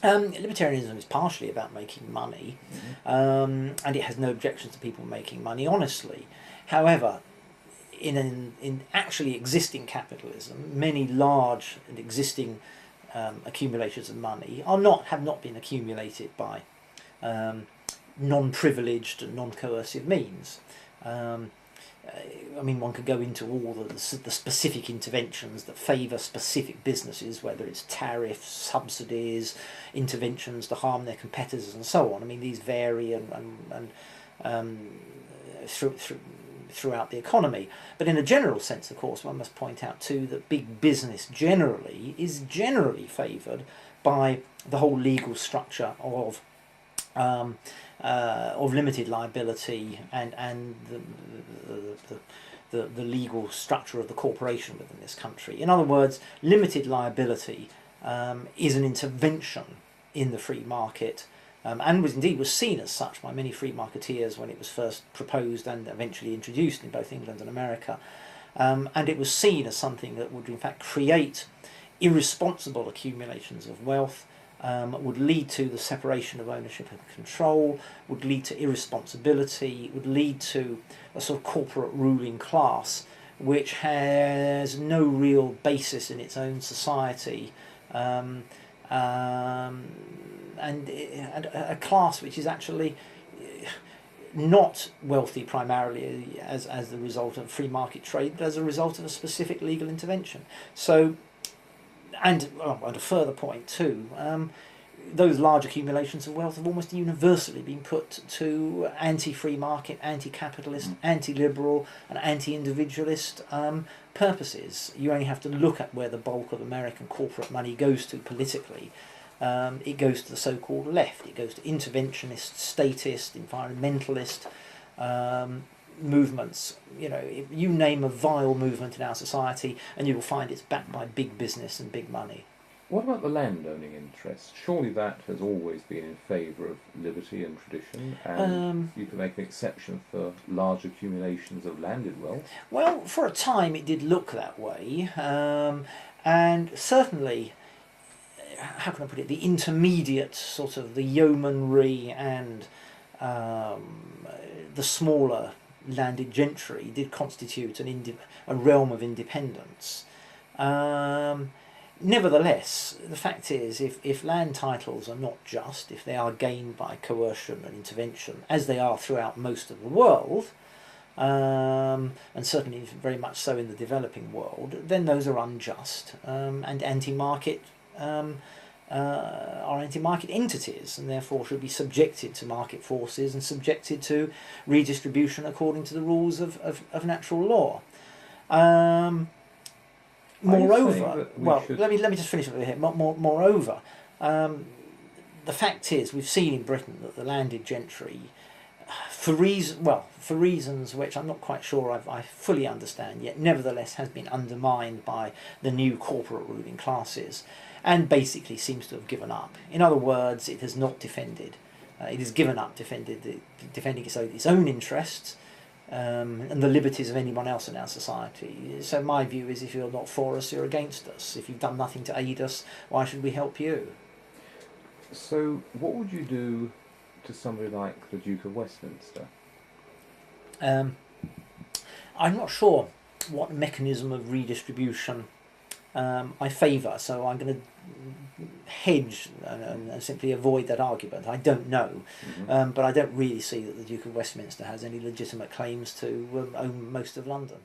Libertarianism is partially about making money, and it has no objections to people making money honestly. However, in actually existing capitalism, many large and existing accumulations of money have not been accumulated by non-privileged and non-coercive means. I mean, one could go into all the specific interventions that favour specific businesses, whether it's tariffs, subsidies, interventions to harm their competitors, and so on. I mean, these vary throughout the economy. But in a general sense, of course, one must point out too that big business generally is generally favoured by the whole legal structure of limited liability and the legal structure of the corporation within this country. In other words, limited liability is an intervention in the free market, and was seen as such by many free marketeers when it was first proposed and eventually introduced in both England and America. And it was seen as something that would in fact create irresponsible accumulations of wealth, would lead to the separation of ownership and control, would lead to irresponsibility, would lead to a sort of corporate ruling class which has no real basis in its own society, and a class which is actually not wealthy primarily as the result of free market trade, but as a result of a specific legal intervention. So, and a further point too, those large accumulations of wealth have almost universally been put to anti-free market, anti-capitalist, anti-liberal and anti-individualist purposes. You only have to look at where the bulk of American corporate money goes to politically. It goes to the so-called left. It goes to interventionist, statist, environmentalist movements. You know, you name a vile movement in our society and you will find it's backed by big business and big money. What about the landowning interest? Surely that has always been in favour of liberty and tradition, and you can make an exception for large accumulations of landed wealth. Well, for a time it did look that way, and certainly, how can I put it, the intermediate sort of the yeomanry and the smaller landed gentry did constitute a realm of independence. Nevertheless, the fact is, if land titles are not just, if they are gained by coercion and intervention, as they are throughout most of the world, and certainly very much so in the developing world, then those are unjust and anti-market, are anti-market entities, and therefore should be subjected to market forces and subjected to redistribution according to the rules of natural law. Moreover, let me just finish up here. Moreover, the fact is, we've seen in Britain that the landed gentry, for reasons which I'm not quite sure I fully understand yet, nevertheless has been undermined by the new corporate ruling classes, and basically seems to have given up. In other words, it has not defended. It has given up defending its own interests. And the liberties of anyone else in our society. So my view is, if you're not for us, you're against us. If you've done nothing to aid us, why should we help you? So what would you do to somebody like the Duke of Westminster? I'm not sure what mechanism of redistribution I favour, so I'm going to hedge and simply avoid that argument. I don't know, but I don't really see that the Duke of Westminster has any legitimate claims to own most of London.